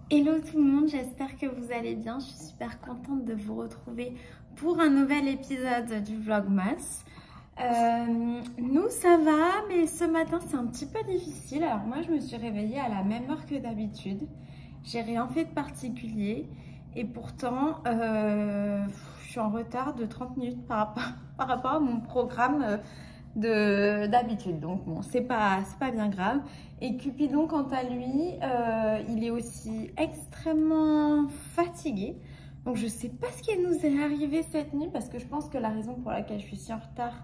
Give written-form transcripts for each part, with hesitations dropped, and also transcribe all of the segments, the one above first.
Hello tout le monde, j'espère que vous allez bien. Je suis super contente de vous retrouver pour un nouvel épisode du Vlogmas. Nous ça va, mais ce matin c'est un petit peu difficile. Alors moi je me suis réveillée à la même heure que d'habitude. J'ai rien fait de particulier et pourtant je suis en retard de 30 minutes par rapport à mon programme d'habitude. Donc bon, c'est pas bien grave. Et Cupidon, quant à lui, il est aussi extrêmement fatigué. Donc je sais pas ce qui nous est arrivé cette nuit, parce que je pense que la raison pour laquelle je suis si en retard,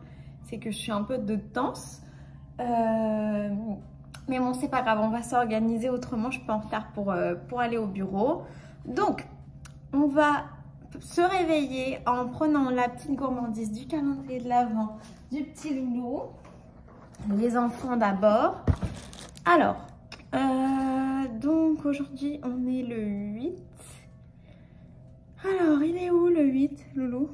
c'est que je suis un peu de danse. Mais bon, c'est pas grave, on va s'organiser autrement. Je suis pas en retard pour aller au bureau. Donc, on va se réveiller en prenant la petite gourmandise du calendrier de l'Avent du petit loulou. Les enfants d'abord. Alors, donc aujourd'hui on est le 8. Alors, il est où le 8, loulou?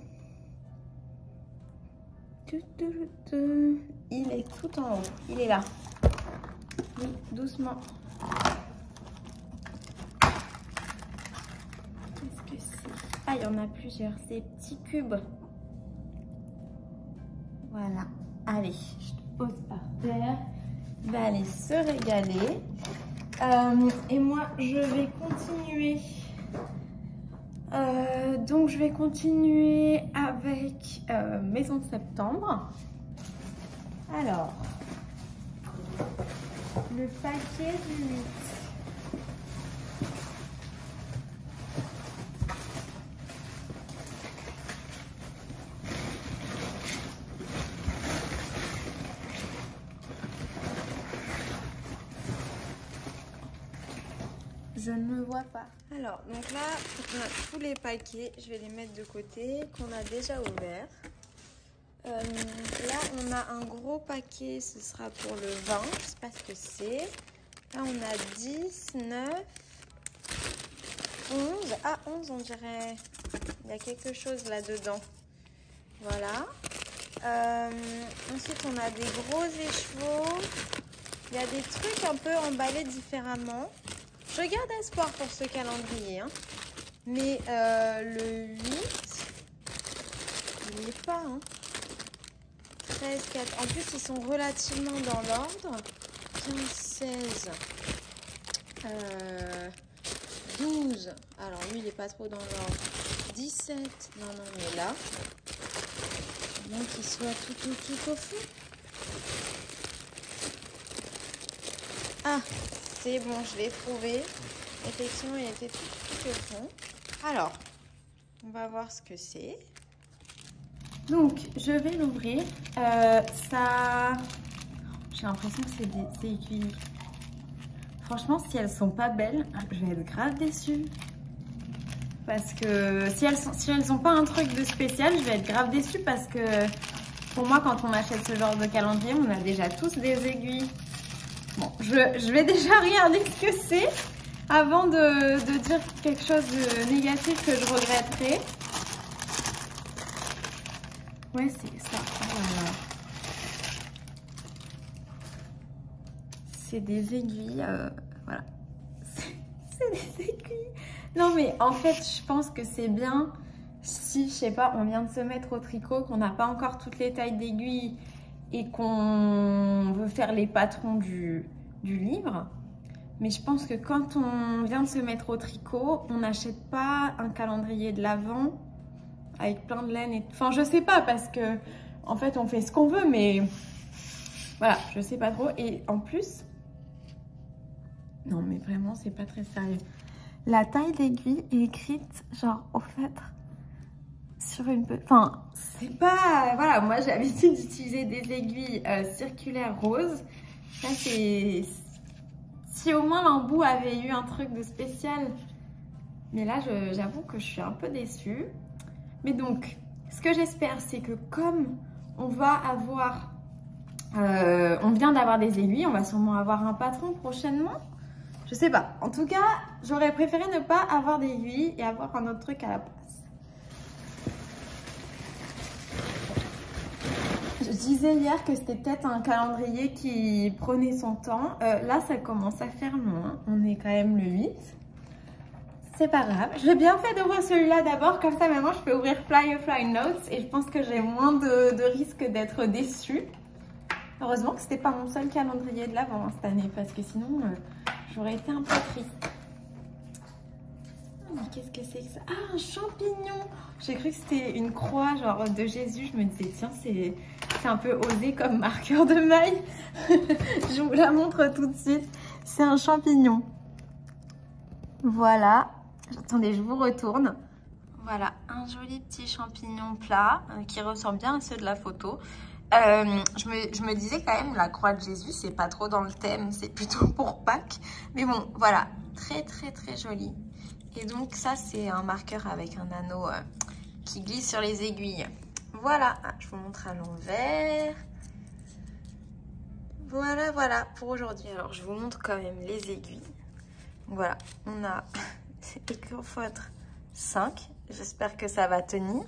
Il est tout en haut, il est là. Oui, doucement. Qu'est-ce que c'est? Ah, il y en a plusieurs, ces petits cubes. Voilà, allez, je te pose par terre. Va aller se régaler. Et moi, je vais continuer. Donc, je vais continuer avec Maison de Septembre. Alors, le paquet du 8. Je ne me vois pas. Alors, donc là, on a tous les paquets. Je vais les mettre de côté, qu'on a déjà ouverts. Là, on a un gros paquet. Ce sera pour le 20. Je sais pas ce que c'est. Là, on a 10, 9, 11. Ah, 11, on dirait. Il y a quelque chose là-dedans. Voilà. Ensuite, on a des gros écheveaux. Il y a des trucs un peu emballés différemment. Je garde espoir pour ce calendrier, hein. Mais le 8, il n'est pas, hein. 13, 4, en plus ils sont relativement dans l'ordre. 15, 16, 12, alors lui il n'est pas trop dans l'ordre. 17, non, mais là, donc qu'il soit tout au fond. Ah, c'est bon, je l'ai trouvé. Effectivement, il était tout au fond. Alors, on va voir ce que c'est. Donc, je vais l'ouvrir. Ça... J'ai l'impression que c'est des aiguilles. Franchement, si elles sont pas belles, je vais être grave déçue. Parce que si elles ont pas un truc de spécial, je vais être grave déçue. Parce que pour moi, quand on achète ce genre de calendrier, on a déjà tous des aiguilles. Bon, je vais déjà regarder ce que c'est avant de dire quelque chose de négatif que je regretterai. Ouais, c'est ça. Voilà. C'est des aiguilles. Voilà. C'est des aiguilles. Non, mais en fait, je pense que c'est bien si, je sais pas, on vient de se mettre au tricot, qu'on n'a pas encore toutes les tailles d'aiguilles et qu'on veut faire les patrons du livre. Mais je pense que quand on vient de se mettre au tricot, on n'achète pas un calendrier de l'Avent avec plein de laine. Enfin, je sais pas, parce que en fait, on fait ce qu'on veut, mais voilà, je sais pas trop. Et en plus, non, mais vraiment, c'est pas très sérieux. La taille d'aiguille est écrite genre au feutre sur une... Enfin, c'est pas... Voilà, moi j'ai l'habitude d'utiliser des aiguilles circulaires roses. Là, c'est... Si au moins l'embout avait eu un truc de spécial. Mais là, j'avoue que je suis un peu déçue. Mais donc, ce que j'espère, c'est que comme on va avoir... on vient d'avoir des aiguilles, on va sûrement avoir un patron prochainement. Je sais pas. En tout cas, j'aurais préféré ne pas avoir d'aiguilles et avoir un autre truc à la place. Je disais hier que c'était peut-être un calendrier qui prenait son temps. Là, ça commence à faire long, hein. On est quand même le 8. c'est pas grave. J'ai bien fait d'ouvrir celui-là d'abord, comme ça maintenant je peux ouvrir Fly Notes et je pense que j'ai moins de risques d'être déçue. Heureusement que c'était pas mon seul calendrier de l'Avent cette année, parce que sinon j'aurais été un peu triste. Mais qu'est-ce que c'est que ça? Ah, un champignon! J'ai cru que c'était une croix genre de Jésus. Je me disais tiens, c'est un peu osé comme marqueur de maille. Je vous la montre tout de suite. C'est un champignon. Voilà. Attendez, je vous retourne. Voilà, un joli petit champignon plat qui ressemble bien à ceux de la photo. Je me disais quand même, la croix de Jésus, c'est pas trop dans le thème, c'est plutôt pour Pâques. Mais bon, voilà, très très très joli. Et donc ça, c'est un marqueur avec un anneau qui glisse sur les aiguilles. Voilà, je vous montre à l'envers. Voilà, voilà pour aujourd'hui. Alors, je vous montre quand même les aiguilles. Voilà, on a Écofeutre 5. J'espère que ça va tenir.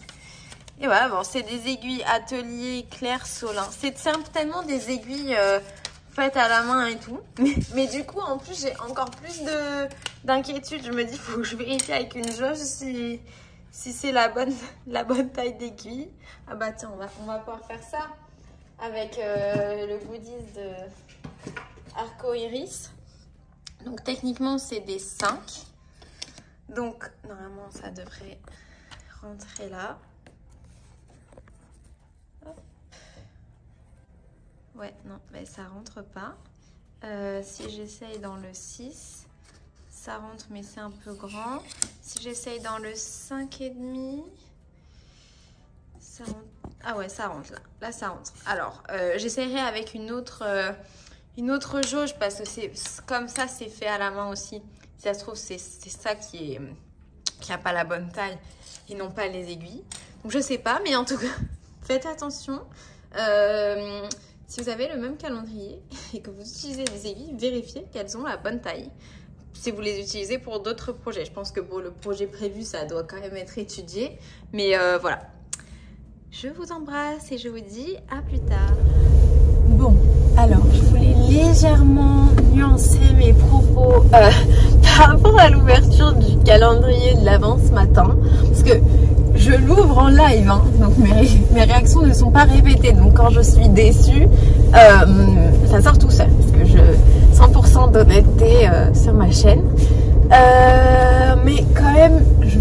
Et voilà, bon, c'est des aiguilles Atelier Claire Solin. C'est certainement des aiguilles faites à la main et tout. Mais du coup, en plus, j'ai encore plus d'inquiétude. Je me dis, il faut que je vérifie avec une jauge si c'est la bonne taille d'aiguille. Ah bah tiens, on va pouvoir faire ça avec le goodies de Arco Iris. Donc techniquement, c'est des 5. Donc normalement, ça devrait rentrer là. Hop. Ouais, non, mais ça rentre pas. Si j'essaye dans le 6, ça rentre, mais c'est un peu grand. Si j'essaye dans le 5,5, ça rentre. Ah ouais, ça rentre là. Là, ça rentre. Alors, j'essayerai avec une autre jauge parce que c'est comme ça, c'est fait à la main aussi. Si ça se trouve, c'est ça qui a pas la bonne taille et non pas les aiguilles. Donc, je sais pas, mais en tout cas, faites attention. Si vous avez le même calendrier et que vous utilisez des aiguilles, vérifiez qu'elles ont la bonne taille. Si vous les utilisez pour d'autres projets. Je pense que pour le projet prévu, ça doit quand même être étudié. Mais voilà. Je vous embrasse et je vous dis à plus tard. Bon, alors, je voulais légèrement nuancer mes propos par rapport à l'ouverture du calendrier de l'Avent ce matin. Parce que je l'ouvre en live, hein, donc mes réactions ne sont pas répétées. Donc quand je suis déçue, ça sort tout seul. Parce que 100% d'honnêteté sur ma chaîne. Mais quand même, je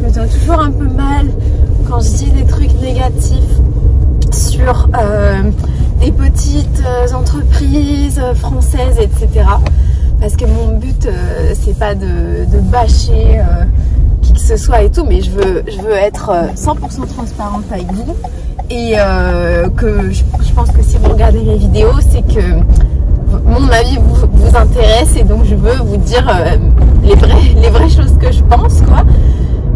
me sens toujours un peu mal quand je dis des trucs négatifs sur des petites entreprises françaises, etc. Parce que mon but, c'est pas de bâcher qui que ce soit et tout, mais je veux être 100% transparente avec vous. Et que je pense que si vous regardez mes vidéos, c'est que mon avis vous intéresse et donc je veux vous dire les vraies choses que je pense, quoi.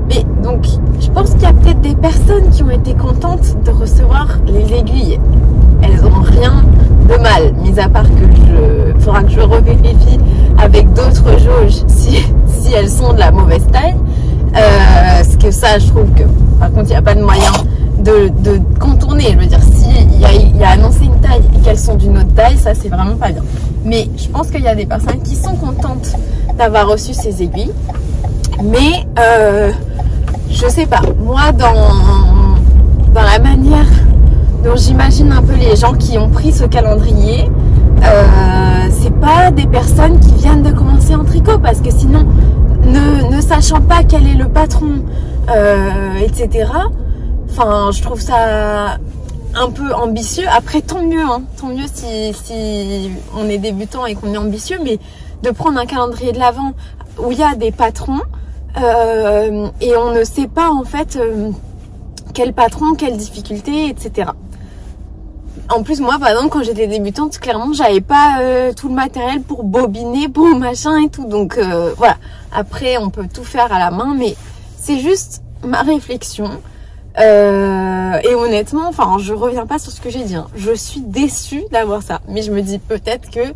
Mais donc, je pense qu'il y a peut-être des personnes qui ont été contentes de recevoir les aiguilles. Elles n'ont rien de mal, mis à part que faudra que je revérifie avec d'autres jauges si elles sont de la mauvaise taille. Parce que ça, je trouve que, par contre, il n'y a pas de moyen de contourner. Je veux dire, s'il y a annoncé une taille et qu'elles sont d'une autre taille, ça, c'est vraiment pas bien. Mais je pense qu'il y a des personnes qui sont contentes d'avoir reçu ces aiguilles. Mais je sais pas, moi dans la manière dont j'imagine un peu les gens qui ont pris ce calendrier, c'est pas des personnes qui viennent de commencer en tricot, parce que sinon, ne sachant pas quel est le patron, etc. Enfin, je trouve ça un peu ambitieux. Après, tant mieux, hein, tant mieux si on est débutant et qu'on est ambitieux, mais de prendre un calendrier de l'Avent où il y a des patrons. Et on ne sait pas en fait quel patron, quelle difficulté, etc. En plus, moi par exemple, quand j'étais débutante, clairement j'avais pas tout le matériel pour bobiner, pour machin et tout. Donc voilà, après on peut tout faire à la main, mais c'est juste ma réflexion. Et honnêtement, enfin, je reviens pas sur ce que j'ai dit, hein. Je suis déçue d'avoir ça, mais je me dis peut-être que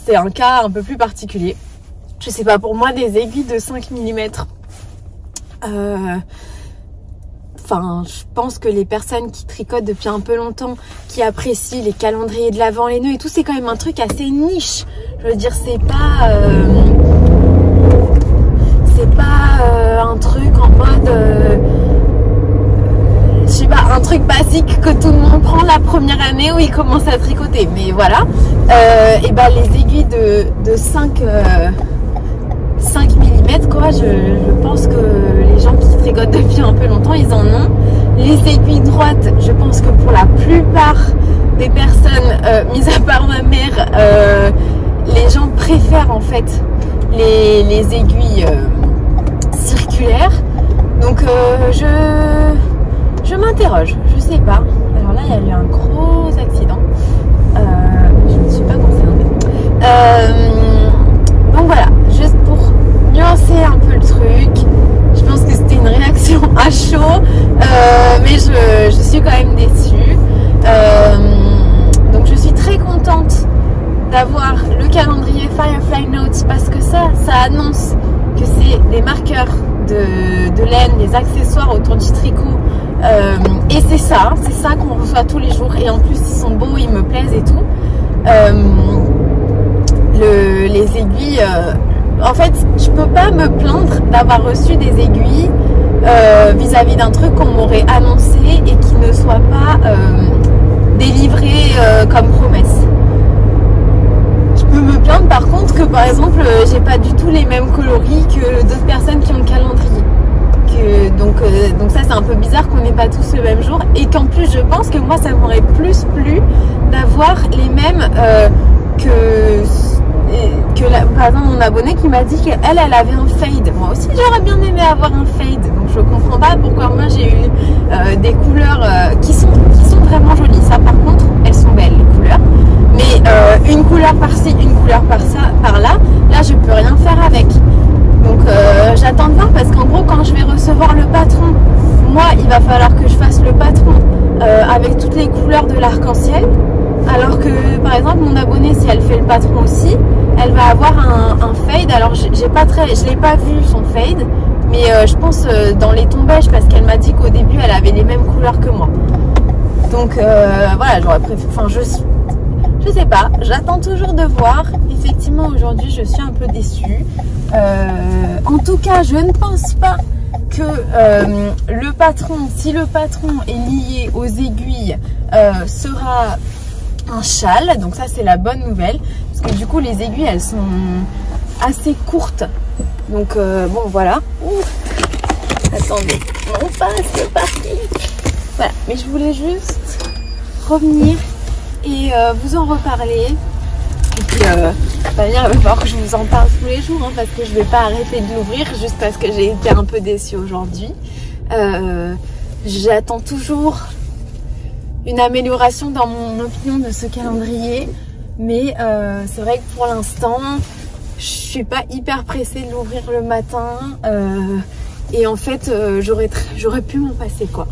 c'est un cas un peu plus particulier. Je sais pas, pour moi, des aiguilles de 5 mm, enfin, je pense que les personnes qui tricotent depuis un peu longtemps, qui apprécient les calendriers de l'Avent, les nœuds et tout, c'est quand même un truc assez niche. Je veux dire, c'est pas un truc en mode je sais pas, un truc basique que tout le monde prend la première année où il commence à tricoter, mais voilà. Et ben les aiguilles de 5 mm quoi, je pense que les gens qui tricotent depuis un peu longtemps ils en ont. Les aiguilles droites, je pense que pour la plupart des personnes, mis à part ma mère, les gens préfèrent en fait les aiguilles circulaires. Donc je m'interroge, je sais pas. Alors là il y a eu un gros accident, je ne suis pas concernée. Donc voilà, juste pour nuancer un peu le truc, je pense que c'était une réaction à chaud, mais je suis quand même déçue. Donc je suis très contente d'avoir le calendrier Firefly Notes parce que ça annonce que c'est des marqueurs de laine, des accessoires autour du tricot, et c'est ça qu'on reçoit tous les jours, et en plus ils sont beaux, ils me plaisent et tout. Les aiguilles, en fait je peux pas me plaindre d'avoir reçu des aiguilles vis-à-vis d'un truc qu'on m'aurait annoncé et qui ne soit pas délivré comme promesse. Je peux me plaindre par contre que par exemple j'ai pas du tout les mêmes coloris que d'autres personnes qui ont le calendrier. Donc ça c'est un peu bizarre qu'on n'ait pas tous le même jour, et qu'en plus je pense que moi ça m'aurait plus plu d'avoir les mêmes par exemple mon abonnée qui m'a dit qu'elle avait un fade. Moi aussi j'aurais bien aimé avoir un fade, donc je comprends pas pourquoi moi j'ai eu des couleurs qui sont vraiment jolies. Ça par contre elles sont belles les couleurs, mais une couleur par-ci, une couleur par-là, là je peux rien faire avec. Donc j'attends de voir, parce qu'en gros quand je vais recevoir le patron, moi il va falloir que je fasse le patron avec toutes les couleurs de l'arc-en-ciel, alors que par exemple mon abonnée, si elle fait le patron aussi, elle va avoir un fade. Alors je l'ai pas vu son fade, mais je pense dans les tons beige, parce qu'elle m'a dit qu'au début elle avait les mêmes couleurs que moi. Donc voilà, j'aurais préféré, enfin je sais pas, j'attends toujours de voir. Effectivement aujourd'hui je suis un peu déçue. En tout cas je ne pense pas que le patron, si le patron est lié aux aiguilles, sera un châle. Donc ça c'est la bonne nouvelle, parce que du coup les aiguilles elles sont assez courtes. Donc bon voilà. Attendez, on passe le parking. Voilà, mais je voulais juste revenir et vous en reparler. Et puis il va falloir que je vous en parle tous les jours, hein, parce que je vais pas arrêter de l'ouvrir juste parce que j'ai été un peu déçue aujourd'hui. J'attends toujours une amélioration dans mon opinion de ce calendrier, mais c'est vrai que pour l'instant je suis pas hyper pressée de l'ouvrir le matin, et en fait j'aurais pu m'en passer quoi.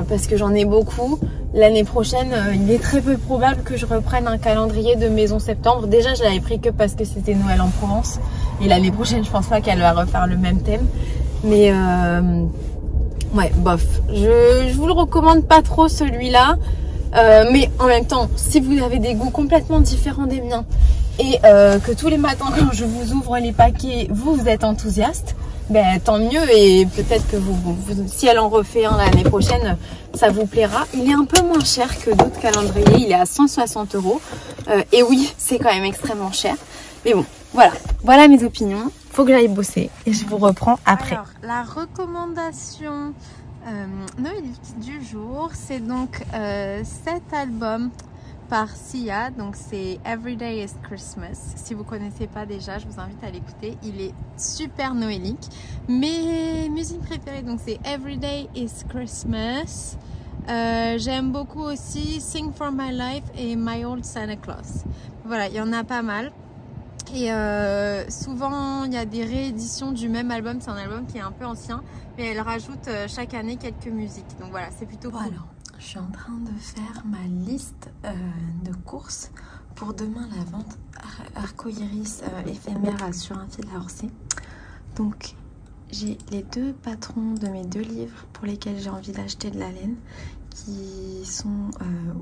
Parce que j'en ai beaucoup. L'année prochaine, il est très peu probable que je reprenne un calendrier de maison septembre. Déjà, je l'avais pris que parce que c'était Noël en Provence. Et l'année prochaine, je pense pas qu'elle va refaire le même thème. Mais ouais, bof. Je vous le recommande pas trop celui-là. Mais en même temps, si vous avez des goûts complètement différents des miens et que tous les matins quand je vous ouvre les paquets, vous êtes enthousiaste, ben, tant mieux, et peut-être que si elle en refait un l'année prochaine, ça vous plaira. Il est un peu moins cher que d'autres calendriers, il est à 160 €. Et oui, c'est quand même extrêmement cher. Mais bon, voilà mes opinions. Faut que j'aille bosser et je vous reprends après. Alors, la recommandation noélique du jour, c'est donc cet album par Sia, donc c'est Everyday is Christmas. Si vous connaissez pas déjà, je vous invite à l'écouter. Il est super noélique. Mes musiques préférées, donc c'est Everyday is Christmas. J'aime beaucoup aussi Sing for My Life et My Old Santa Claus. Voilà, il y en a pas mal. Et souvent il y a des rééditions du même album. C'est un album qui est un peu ancien, mais elle rajoute chaque année quelques musiques. Donc voilà, c'est plutôt cool. Alors, je suis en train de faire ma liste de courses pour demain, la vente arco-iris éphémère sur un fil à Orsay. Donc j'ai les deux patrons de mes 2 livres pour lesquels j'ai envie d'acheter de la laine qui sont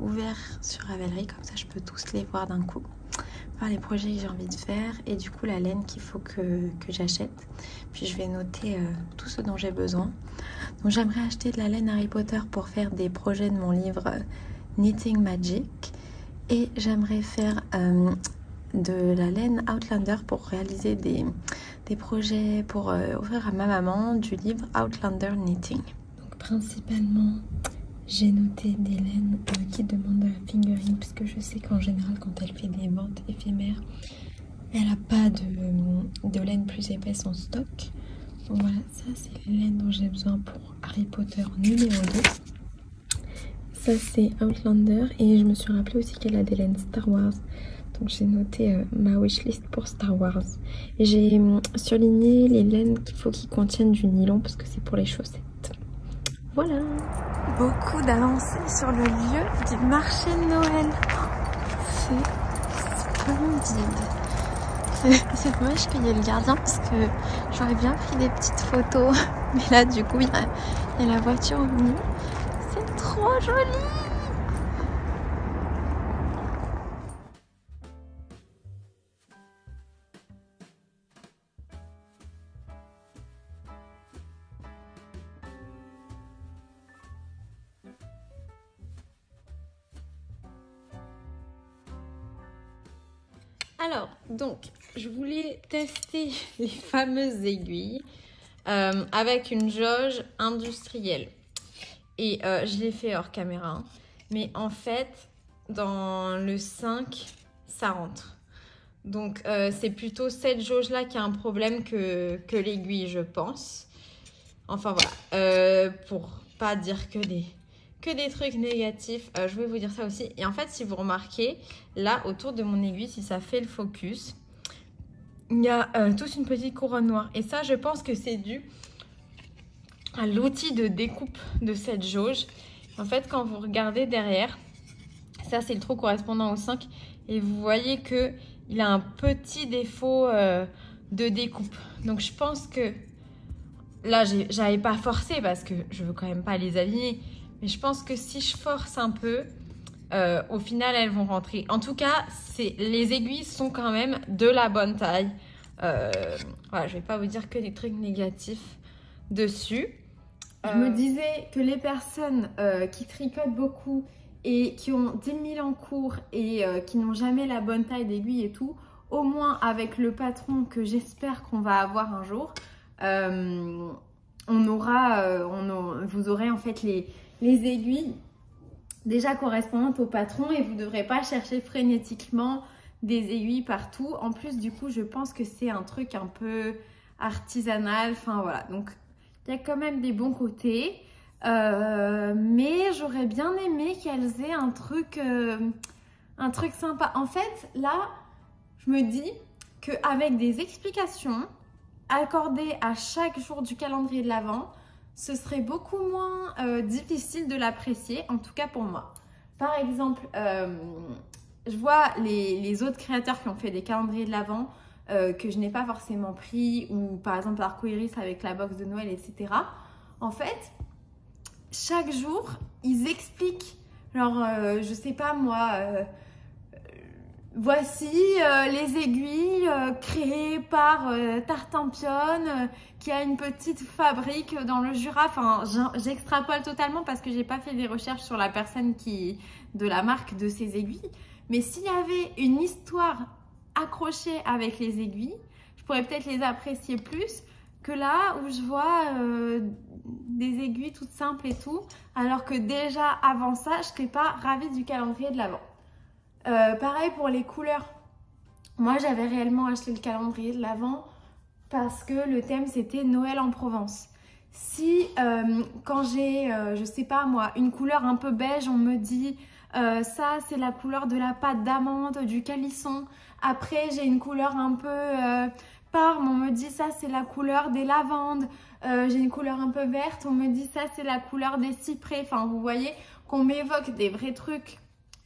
ouverts sur Ravelry, comme ça je peux tous les voir d'un coup. plupart des projets que j'ai envie de faire et du coup la laine qu'il faut que j'achète. Puis je vais noter tout ce dont j'ai besoin. Donc j'aimerais acheter de la laine Harry Potter pour faire des projets de mon livre Knitting Magic. Et j'aimerais faire de la laine Outlander pour réaliser des projets pour offrir à ma maman du livre Outlander Knitting. Donc principalement, j'ai noté des laines qui demandent de la fingering parce que je sais qu'en général quand elle fait des ventes éphémères, elle n'a pas de laine plus épaisse en stock. Donc voilà, ça c'est les laines dont j'ai besoin pour Harry Potter numéro 2. Ça c'est Outlander et je me suis rappelé aussi qu'elle a des laines Star Wars. Donc j'ai noté ma wishlist pour Star Wars. Et j'ai surligné les laines qu'il faut qu'ils contiennent du nylon parce que c'est pour les chaussettes. Voilà. Beaucoup d'avancées sur le lieu du marché de Noël. C'est splendide. C'est dommage qu'il y ait le gardien parce que j'aurais bien pris des petites photos. Mais là du coup il y a la voiture au milieu. C'est trop joli. Alors, donc, je voulais tester les fameuses aiguilles avec une jauge industrielle. Et je l'ai fait hors caméra. Mais en fait, dans le 5, ça rentre. Donc, c'est plutôt cette jauge-là qui a un problème que l'aiguille, je pense. Enfin, voilà. Pour pas dire que des trucs négatifs, je vais vous dire ça aussi. Et en fait, si vous remarquez, là, autour de mon aiguille, si ça fait le focus, il y a toute une petite couronne noire. Et ça, je pense que c'est dû à l'outil de découpe de cette jauge. En fait, quand vous regardez derrière, ça, c'est le trou correspondant au 5. Et vous voyez qu'il a un petit défaut de découpe. Donc, je pense que là, j'avais pas forcé parce que je veux quand même pas les aligner. Mais je pense que si je force un peu, au final, elles vont rentrer. En tout cas, les aiguilles sont quand même de la bonne taille. Voilà, je vais pas vous dire que des trucs négatifs dessus. Je me disais que les personnes qui tricotent beaucoup et qui ont 10 000 en cours et qui n'ont jamais la bonne taille d'aiguille et tout, au moins avec le patron que j'espère qu'on va avoir un jour, vous aurez en fait les aiguilles déjà correspondantes au patron et vous ne devrez pas chercher frénétiquement des aiguilles partout. En plus, du coup, je pense que c'est un truc un peu artisanal. Enfin, voilà. Donc, il y a quand même des bons côtés. Mais j'aurais bien aimé qu'elles aient un truc sympa. En fait, là, je me dis qu'avec des explications accordées à chaque jour du calendrier de l'Avent, ce serait beaucoup moins difficile de l'apprécier, en tout cas pour moi. Par exemple, je vois les autres créateurs qui ont fait des calendriers de l'Avent que je n'ai pas forcément pris, ou par exemple Arcoiris avec la box de Noël, etc. En fait, chaque jour, ils expliquent, genre, je sais pas moi, voici les aiguilles créées par Tartampion, qui a une petite fabrique dans le Jura. Enfin, j'extrapole totalement parce que j'ai pas fait des recherches sur la personne de la marque de ces aiguilles. Mais s'il y avait une histoire accrochée avec les aiguilles, je pourrais peut-être les apprécier plus que là où je vois des aiguilles toutes simples et tout, alors que déjà avant ça, je n'étais pas ravie du calendrier de l'Avent. Pareil pour les couleurs. Moi, j'avais réellement acheté le calendrier de l'Avent parce que le thème, c'était Noël en Provence. Si, quand j'ai, je sais pas moi, une couleur un peu beige, on me dit ça, c'est la couleur de la pâte d'amande, du calisson. Après, j'ai une couleur un peu parme, on me dit ça, c'est la couleur des lavandes. J'ai une couleur un peu verte, on me dit ça, c'est la couleur des cyprès. Enfin, vous voyez qu'on m'évoque des vrais trucs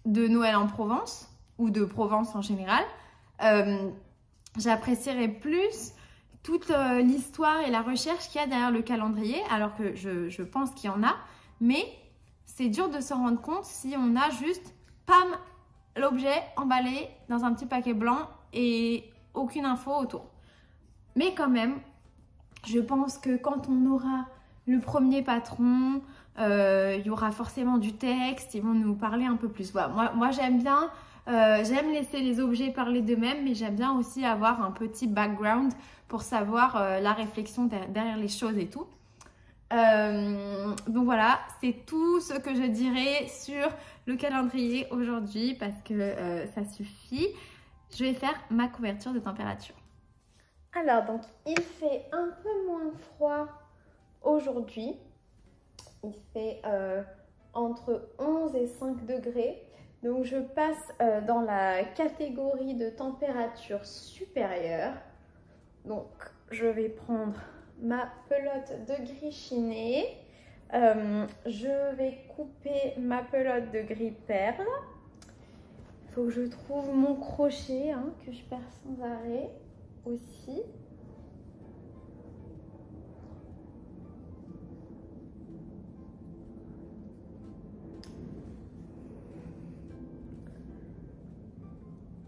de Noël en Provence ou de Provence en général. J'apprécierais plus toute l'histoire et la recherche qu'il y a derrière le calendrier, alors que je pense qu'il y en a, mais c'est dur de s'en rendre compte si on a juste, pam, l'objet emballé dans un petit paquet blanc et aucune info autour. Mais quand même, je pense que quand on aura le premier patron, il y aura forcément du texte, ils vont nous parler un peu plus. Voilà, moi j'aime bien, j'aime laisser les objets parler d'eux-mêmes, mais j'aime bien aussi avoir un petit background pour savoir la réflexion derrière les choses et tout. Donc voilà, c'est tout ce que je dirais sur le calendrier aujourd'hui parce que ça suffit. Je vais faire ma couverture de température. Alors donc il fait un peu moins froid aujourd'hui. Il fait entre 11 et 5 degrés. Donc je passe dans la catégorie de température supérieure. Donc je vais prendre ma pelote de gris chiné. Je vais couper ma pelote de gris perle. Il faut que je trouve mon crochet hein, que je perds sans arrêt aussi.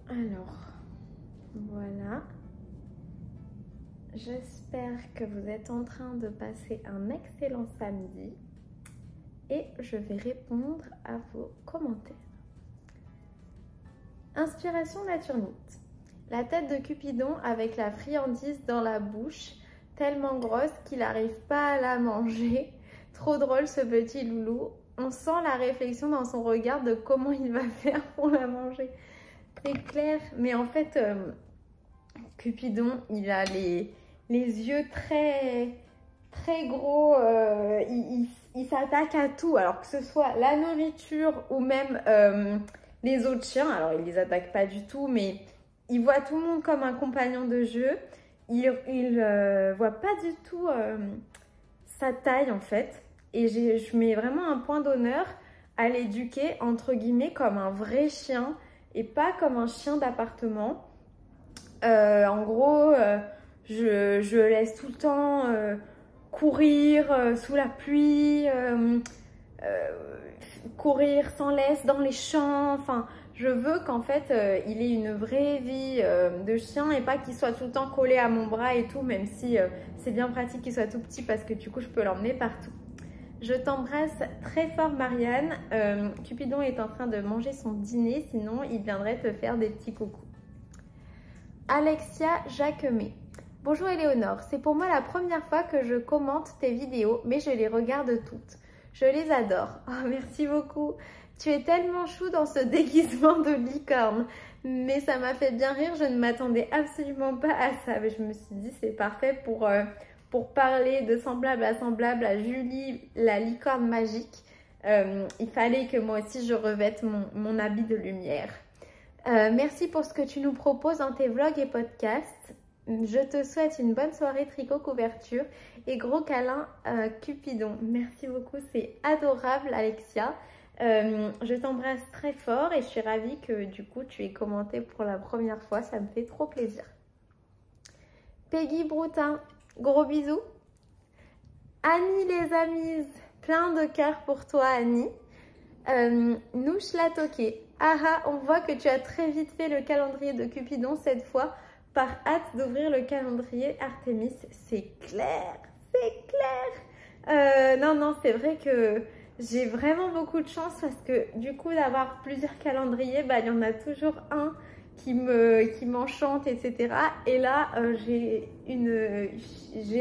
Alors, voilà. J'espère que vous êtes en train de passer un excellent samedi et je vais répondre à vos commentaires. Inspiration Naturnite. La tête de Cupidon avec la friandise dans la bouche, tellement grosse qu'il n'arrive pas à la manger. Trop drôle ce petit loulou. On sent la réflexion dans son regard de comment il va faire pour la manger. C'est clair, mais en fait, Cupidon, il a les yeux très gros. Il s'attaque à tout, alors que ce soit la nourriture ou même les autres chiens. Alors, il les attaque pas du tout, mais il voit tout le monde comme un compagnon de jeu. Il voit pas du tout sa taille, en fait. Et je mets vraiment un point d'honneur à l'éduquer, entre guillemets, comme un vrai chien et pas comme un chien d'appartement. En gros, je laisse tout le temps courir sous la pluie, courir sans laisse dans les champs. Enfin, je veux qu'en fait, il ait une vraie vie de chien et pas qu'il soit tout le temps collé à mon bras et tout, même si c'est bien pratique qu'il soit tout petit parce que du coup, je peux l'emmener partout. Je t'embrasse très fort Marianne. Cupidon est en train de manger son dîner, sinon il viendrait te faire des petits coucous. Alexia Jacquemet. Bonjour Éléonore, c'est pour moi la première fois que je commente tes vidéos, mais je les regarde toutes. Je les adore. Oh, merci beaucoup. Tu es tellement chou dans ce déguisement de licorne. Mais ça m'a fait bien rire, je ne m'attendais absolument pas à ça. Mais je me suis dit c'est parfait pour parler de semblable à semblable à Julie, la licorne magique. Il fallait que moi aussi je revête mon habit de lumière. Merci pour ce que tu nous proposes dans tes vlogs et podcasts. Je te souhaite une bonne soirée tricot couverture et gros câlin Cupidon. Merci beaucoup, c'est adorable Alexia. Je t'embrasse très fort et je suis ravie que du coup tu aies commenté pour la première fois, ça me fait trop plaisir. Peggy Broutin, gros bisous. Annie les amis, plein de cœurs pour toi Annie. Nouche la toquée. Ah, on voit que tu as très vite fait le calendrier de Cupidon cette fois. Par hâte d'ouvrir le calendrier Artémis. C'est clair, c'est clair. Non, c'est vrai que j'ai vraiment beaucoup de chance parce que du coup d'avoir plusieurs calendriers, il y en a toujours un qui m'enchante, etc. Et là, j'ai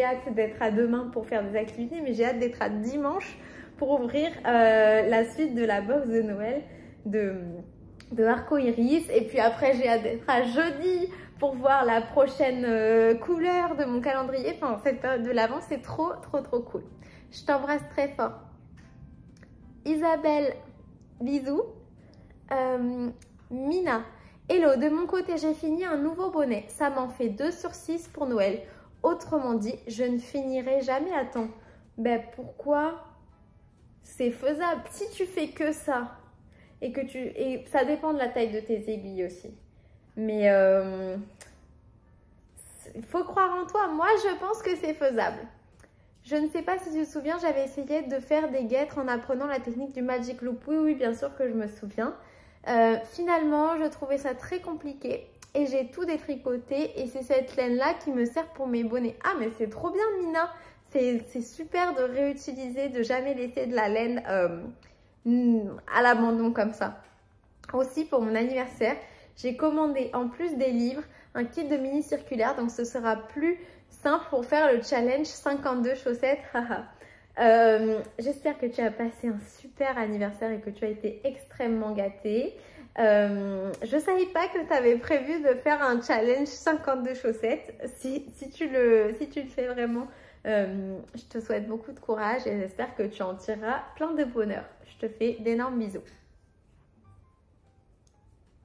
hâte d'être à demain pour faire des activités, mais j'ai hâte d'être à dimanche pour ouvrir la suite de la box de Noël de Arcoiris. Et puis après, j'ai hâte d'être à jeudi pour voir la prochaine couleur de mon calendrier. Enfin, cette période de l'Avent, c'est trop cool. Je t'embrasse très fort. Isabelle, bisous. Mina, hello, de mon côté, j'ai fini un nouveau bonnet. Ça m'en fait 2 sur 6 pour Noël. Autrement dit, je ne finirai jamais à temps. Ben pourquoi? C'est faisable. Si tu fais que ça, et ça dépend de la taille de tes aiguilles aussi. Mais il faut croire en toi. Moi, je pense que c'est faisable. Je ne sais pas si tu te souviens, j'avais essayé de faire des guêtres en apprenant la technique du Magic Loop. Oui, bien sûr que je me souviens. Finalement, je trouvais ça très compliqué et j'ai tout détricoté et c'est cette laine-là qui me sert pour mes bonnets. Ah, mais c'est trop bien, Mina! C'est super de réutiliser, de jamais laisser de la laine à l'abandon comme ça. Aussi, pour mon anniversaire, j'ai commandé en plus des livres un kit de mini circulaire, donc ce sera plus simple pour faire le challenge 52 chaussettes. J'espère que tu as passé un super anniversaire et que tu as été extrêmement gâtée. Je savais pas que tu avais prévu de faire un challenge 52 chaussettes. Si tu le fais vraiment, je te souhaite beaucoup de courage et j'espère que tu en tireras plein de bonheur. Je te fais d'énormes bisous.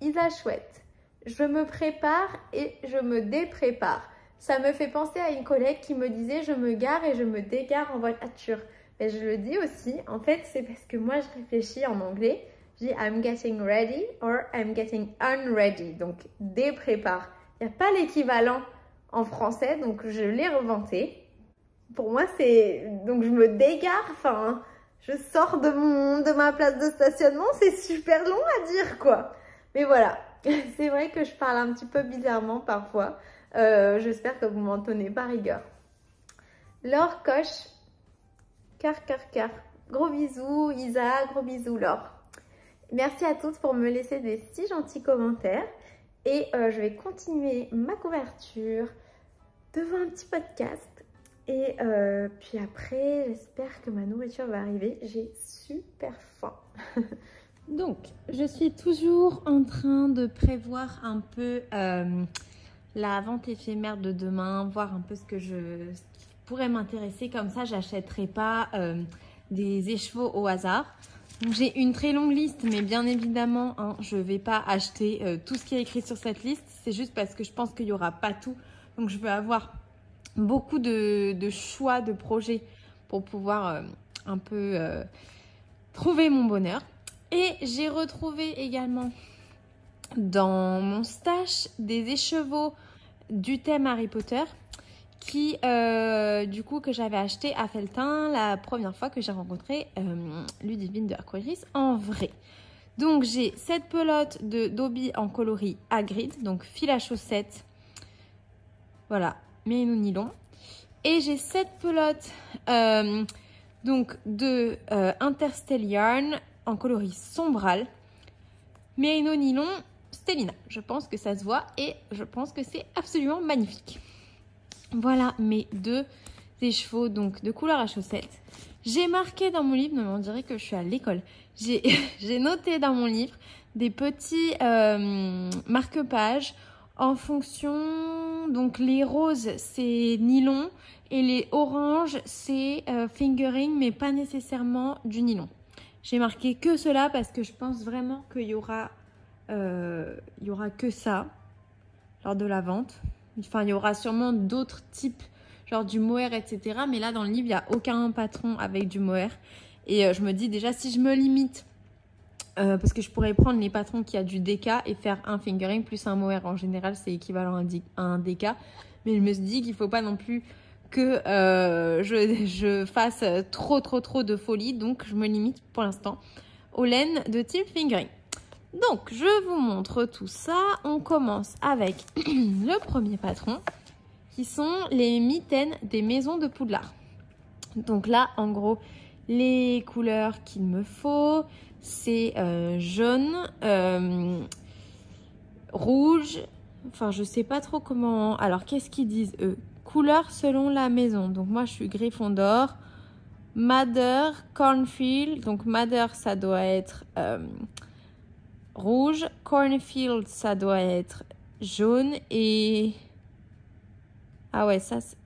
Isa Chouette, je me prépare et je me déprépare. Ça me fait penser à une collègue qui me disait je me gare et je me dégare en voiture. Mais je le dis aussi, en fait, c'est parce que moi je réfléchis en anglais. Je dis I'm getting ready or I'm getting unready. Donc déprépare. Il n'y a pas l'équivalent en français, donc je l'ai revanté. Pour moi, c'est. Donc je me dégare, enfin, je sors de ma place de stationnement, c'est super long à dire quoi. Mais voilà, c'est vrai que je parle un petit peu bizarrement parfois. J'espère que vous m'en tenez pas rigueur. Laure Coche, cœur. Gros bisous Isa, gros bisous Laure. Merci à toutes pour me laisser des si gentils commentaires. Et je vais continuer ma couverture devant un petit podcast. Et puis après, j'espère que ma nourriture va arriver. J'ai super faim. Donc, je suis toujours en train de prévoir un peu la vente éphémère de demain, voir un peu ce qui pourrait m'intéresser. Comme ça, j'achèterai pas des écheveaux au hasard. J'ai une très longue liste, mais bien évidemment, hein, je ne vais pas acheter tout ce qui est écrit sur cette liste. C'est juste parce que je pense qu'il n'y aura pas tout. Donc, je veux avoir beaucoup de choix de projets pour pouvoir un peu trouver mon bonheur. Et j'ai retrouvé également dans mon stash des écheveaux du thème Harry Potter qui, du coup, que j'avais acheté à Felletin la première fois que j'ai rencontré Ludivine de Aquaris en vrai. Donc, j'ai cette pelote de Dobby en coloris Hagrid, donc fil à chaussettes, voilà, merino nylon. Et j'ai cette pelote donc de Interstell Yarn en coloris sombral, merino nylon Stellina. Je pense que ça se voit et je pense que c'est absolument magnifique. Voilà mes deux écheveaux donc de couleur à chaussettes. J'ai marqué dans mon livre, non mais on dirait que je suis à l'école. J'ai noté dans mon livre des petits marque-pages en fonction. Donc les roses c'est nylon et les oranges c'est fingering mais pas nécessairement du nylon. J'ai marqué que cela parce que je pense vraiment qu'il y aura que ça lors de la vente. Enfin, il y aura sûrement d'autres types, genre du mohair, etc. Mais là, dans le livre, il n'y a aucun patron avec du mohair. Et je me dis déjà, si je me limite, parce que je pourrais prendre les patrons qui a du DK et faire un fingering plus un mohair. En général, c'est équivalent à un DK. Mais je me suis dit qu'il ne faut pas non plus que je fasse trop de folie. Donc, je me limite pour l'instant aux laines de type fingering. Donc, je vous montre tout ça. On commence avec le premier patron, qui sont les mitaines des maisons de Poudlard. Donc là, en gros, les couleurs qu'il me faut, c'est jaune, rouge, enfin, je sais pas trop comment... Alors, qu'est-ce qu'ils disent, eux? Couleurs selon la maison. Donc, moi, je suis Gryffondor. Madder, Cornfield. Donc, Madder, ça doit être... rouge, Cornfield ça doit être jaune et... Ah ouais, ça c'est...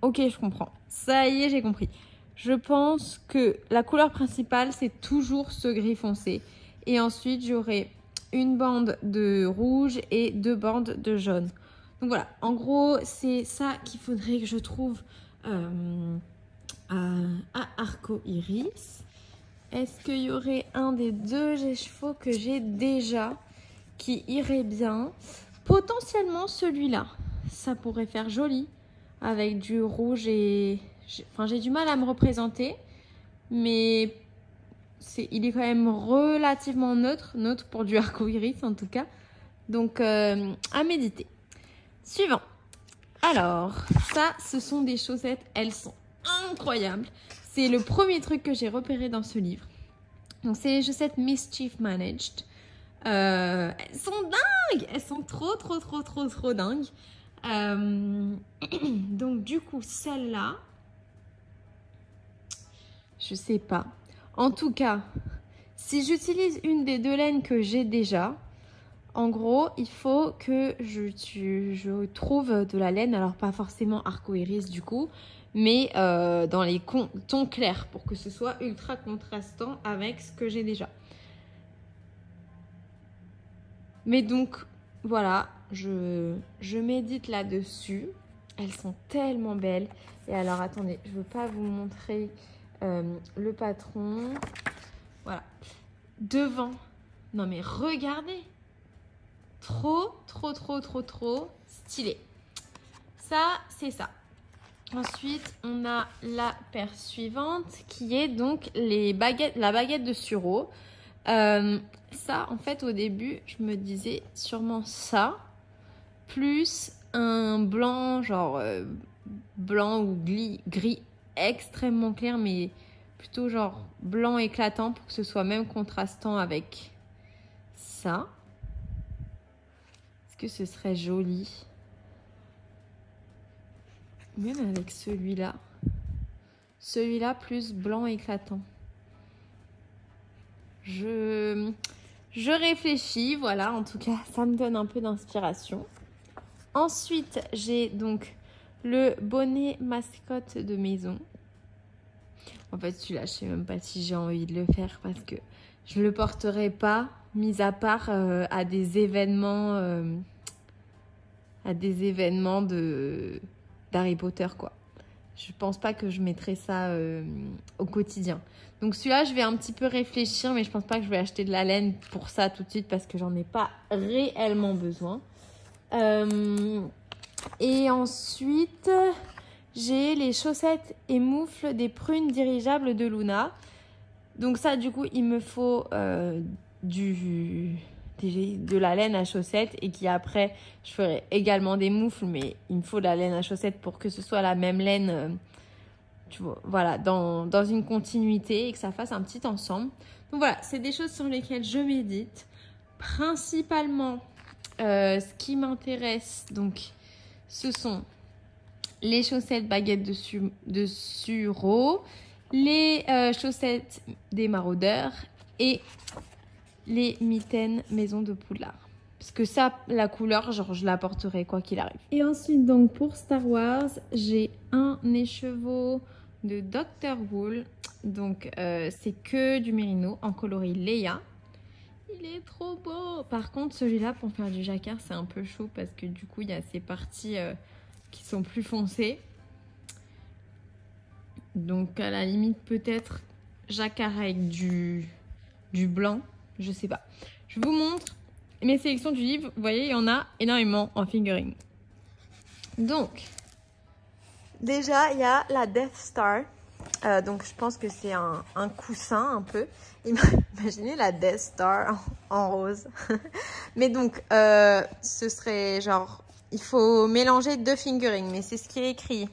Ok, je comprends. Ça y est, j'ai compris. Je pense que la couleur principale, c'est toujours ce gris foncé. Et ensuite, j'aurai une bande de rouge et 2 bandes de jaune. Donc voilà, en gros, c'est ça qu'il faudrait que je trouve à Arco Iris. Est-ce qu'il y aurait un des 2 écheveaux que j'ai déjà qui irait bien? Potentiellement celui-là. Ça pourrait faire joli avec du rouge et... Enfin, j'ai du mal à me représenter. Mais il est quand même relativement neutre pour du arco-iris en tout cas. Donc, à méditer. Suivant. Alors, ça, ce sont des chaussettes. Elles sont incroyables. C'est le premier truc que j'ai repéré dans ce livre. Donc, c'est les chaussettes Mischief Managed. Elles sont dingues. Elles sont trop dingues. Donc, du coup, celle-là, je sais pas. En tout cas, si j'utilise une des deux laines que j'ai déjà, en gros, il faut que je trouve de la laine, alors pas forcément arco-iris du coup, mais dans les tons clairs pour que ce soit ultra contrastant avec ce que j'ai déjà. Mais donc, voilà, je médite là-dessus. Elles sont tellement belles. Et alors, attendez, je ne veux pas vous montrer le patron. Voilà. Devant. Non mais regardez. Trop stylé. Ça, c'est ça. Ensuite, on a la paire suivante qui est donc la baguette de sureau. Ça, en fait, au début, je me disais sûrement ça, plus un blanc, genre blanc ou gris extrêmement clair, mais plutôt genre blanc éclatant pour que ce soit même contrastant avec ça. Est-ce que ce serait joli? Même avec celui-là. Celui-là plus blanc éclatant. Je réfléchis, voilà, en tout cas, ça me donne un peu d'inspiration. Ensuite, j'ai donc le bonnet mascotte de maison. En fait, celui-là, je sais même pas si j'ai envie de le faire parce que je le porterai pas, mis à part à des événements d'Harry Potter, quoi. Je pense pas que je mettrai ça au quotidien. Donc celui-là, je vais un petit peu réfléchir, mais je pense pas que je vais acheter de la laine pour ça tout de suite parce que j'en ai pas réellement besoin. Et ensuite, j'ai les chaussettes et moufles des prunes dirigeables de Luna. Donc ça, du coup, il me faut de la laine à chaussettes et qui après, je ferai également des moufles, mais il me faut de la laine à chaussettes pour que ce soit la même laine, tu vois, voilà, dans une continuité et que ça fasse un petit ensemble. Donc voilà, c'est des choses sur lesquelles je médite. Principalement, ce qui m'intéresse, donc, ce sont les chaussettes baguettes de sureau, les chaussettes des maraudeurs et les mitaines maison de Poudlard. Parce que ça, la couleur, genre, je la porterai quoi qu'il arrive. Et ensuite, donc, pour Star Wars, j'ai un écheveau de Dr. Wool. Donc, c'est que du mérino en coloris Leia. Il est trop beau. Par contre, celui-là, pour faire du jacquard, c'est un peu chaud parce que du coup, il y a ces parties qui sont plus foncées. Donc, à la limite, peut-être jacquard avec du blanc. Je sais pas. Je vous montre mes sélections du livre. Vous voyez, il y en a énormément en fingering. Donc, déjà, il y a la Death Star. Donc, je pense que c'est un coussin un peu. Imaginez la Death Star en rose. Mais donc, ce serait genre... Il faut mélanger deux fingerings. Mais c'est ce qui est écrit.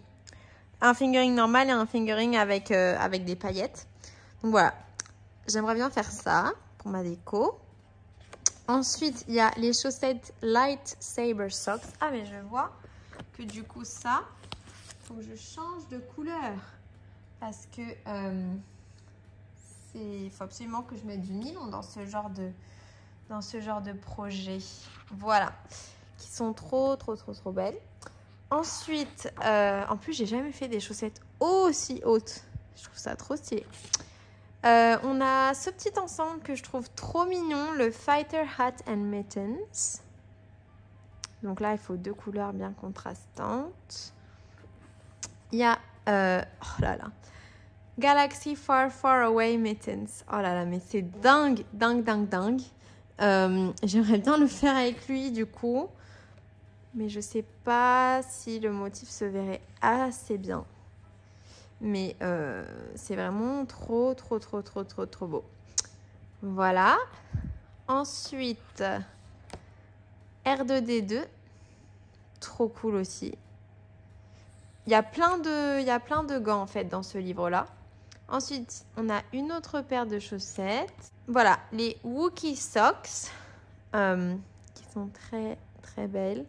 Un fingering normal et un fingering avec des paillettes. Donc, voilà. J'aimerais bien faire ça pour ma déco. Ensuite, il y a les chaussettes Light Saber Socks. Ah, mais je vois que du coup, ça, il faut que je change de couleur. Parce que il faut absolument que je mette du nylon dans ce genre de projet. Voilà. Qui sont trop belles. Ensuite, en plus, j'ai jamais fait des chaussettes aussi hautes. Je trouve ça trop stylé. On a ce petit ensemble que je trouve trop mignon, le Fighter Hat and Mittens. Donc là, il faut deux couleurs bien contrastantes. Il y a, oh là là, Galaxy Far Far Away Mittens. Oh là là, mais c'est dingue. J'aimerais bien le faire avec lui du coup. Mais je sais pas si le motif se verrait assez bien. Mais c'est vraiment trop beau. Voilà. Ensuite, R2D2. Trop cool aussi. Il y a plein de gants en fait dans ce livre-là. Ensuite, on a une autre paire de chaussettes. Voilà, les Wookie Socks qui sont très très belles.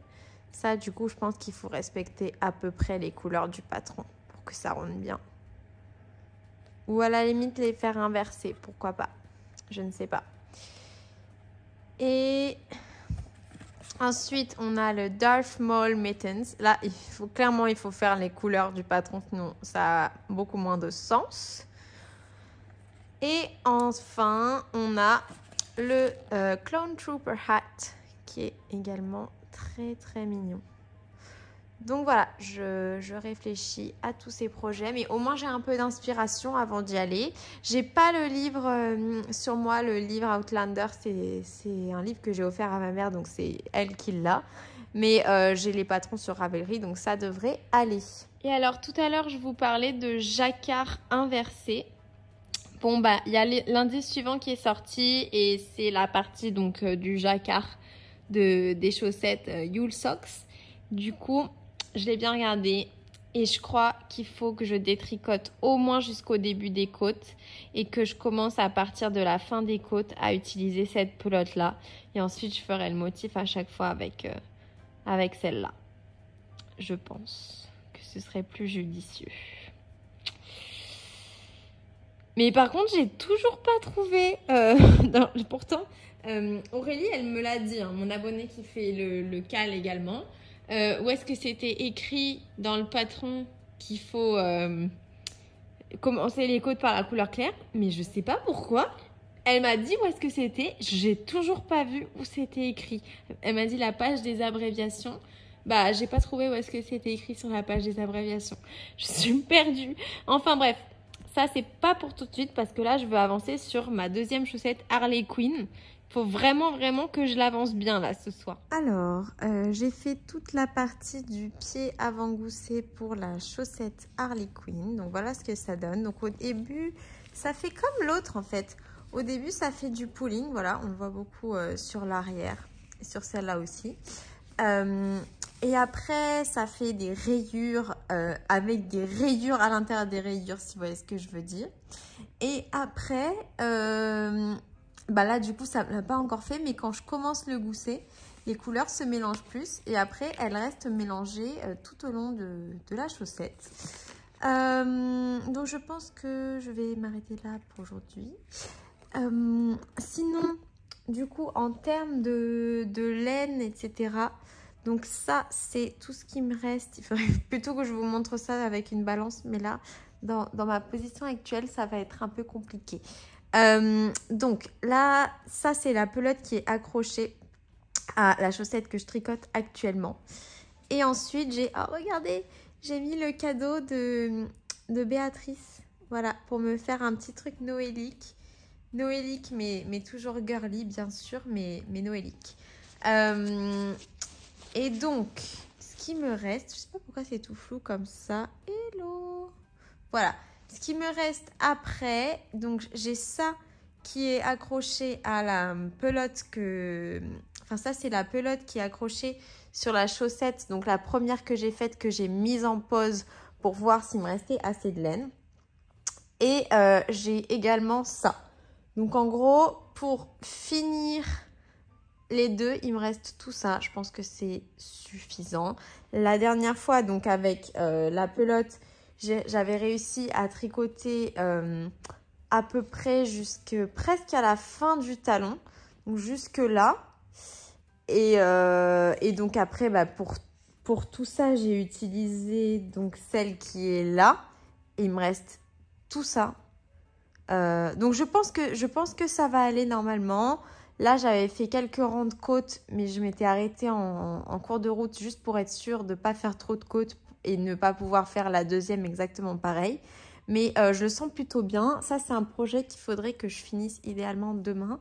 Ça, du coup, je pense qu'il faut respecter à peu près les couleurs du patron pour que ça rentre bien. Ou à la limite, les faire inverser, pourquoi pas. Je ne sais pas. Et ensuite, on a le Darth Maul Mittens. Là, il faut faire les couleurs du patron, sinon ça a beaucoup moins de sens. Et enfin, on a le Clone Trooper Hat, qui est également très très mignon. Donc voilà, je réfléchis à tous ces projets, mais au moins j'ai un peu d'inspiration avant d'y aller. J'ai pas le livre sur moi, le livre Outlander, c'est un livre que j'ai offert à ma mère, donc c'est elle qui l'a. Mais j'ai les patrons sur Ravelry, donc ça devrait aller. Et alors tout à l'heure, je vous parlais de jacquard inversé. Bon bah, il y a l'indice suivant qui est sorti et c'est la partie donc du jacquard des chaussettes Yule Socks. Du coup, je l'ai bien regardé et je crois qu'il faut que je détricote au moins jusqu'au début des côtes et que je commence à partir de la fin des côtes à utiliser cette pelote-là. Et ensuite, je ferai le motif à chaque fois avec celle-là. Je pense que ce serait plus judicieux. Mais par contre, j'ai toujours pas trouvé... pourtant, Aurélie, elle me l'a dit, hein, mon abonnée qui fait le cal également. Où est-ce que c'était écrit dans le patron qu'il faut commencer les côtes par la couleur claire, mais je sais pas pourquoi. Elle m'a dit où est-ce que c'était, j'ai toujours pas vu où c'était écrit. Elle m'a dit la page des abréviations. Bah, j'ai pas trouvé où est-ce que c'était écrit sur la page des abréviations. Je suis perdue. Enfin bref, ça c'est pas pour tout de suite parce que là je veux avancer sur ma deuxième chaussette Harley Quinn. Faut vraiment que je l'avance bien là ce soir. Alors, j'ai fait toute la partie du pied avant-goussé pour la chaussette Harley Quinn. Donc voilà ce que ça donne. Donc au début, ça fait comme l'autre en fait. Au début, ça fait du pulling. Voilà, on le voit beaucoup sur l'arrière et sur celle-là aussi. Et après, ça fait des rayures avec des rayures à l'intérieur des rayures, si vous voyez ce que je veux dire. Et après... bah là du coup ça ne l'a pas encore fait, mais quand je commence le gousset, les couleurs se mélangent plus et après elles restent mélangées tout au long de la chaussette. Donc je pense que je vais m'arrêter là pour aujourd'hui. Sinon du coup en termes de laine etc, donc ça c'est tout ce qui me reste. Il faudrait plutôt que je vous montre ça avec une balance, mais là dans ma position actuelle ça va être un peu compliqué. Donc là, ça c'est la pelote qui est accrochée à la chaussette que je tricote actuellement. Et ensuite, regardez, j'ai mis le cadeau de Béatrice. Voilà, pour me faire un petit truc noélique. Noélique, mais toujours girly, bien sûr, mais noélique. Et donc, ce qui me reste, je sais pas pourquoi c'est tout flou comme ça. Hello! Voilà. Ce qui me reste après, donc j'ai ça qui est accroché à la pelote que... Enfin ça c'est la pelote qui est accrochée sur la chaussette. Donc la première que j'ai faite, que j'ai mise en pause pour voir s'il me restait assez de laine. Et j'ai également ça. Donc en gros, pour finir les deux, il me reste tout ça. Je pense que c'est suffisant. La dernière fois, donc avec la pelote... J'avais réussi à tricoter à peu près presque à la fin du talon, donc jusque là. Et donc après, bah, pour tout ça, j'ai utilisé donc celle qui est là. Et il me reste tout ça. Donc je pense que ça va aller normalement. Là, j'avais fait quelques rangs de côtes, mais je m'étais arrêtée en cours de route juste pour être sûre de ne pas faire trop de côtes et ne pas pouvoir faire la deuxième exactement pareil. Mais je le sens plutôt bien. Ça, c'est un projet qu'il faudrait que je finisse idéalement demain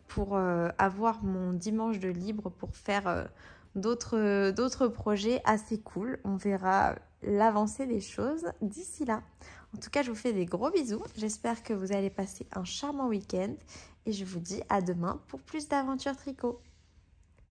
pour avoir mon dimanche de libre pour faire d'autres projets assez cool. On verra l'avancée des choses d'ici là. En tout cas, je vous fais des gros bisous. J'espère que vous allez passer un charmant week-end et je vous dis à demain pour plus d'aventures tricot.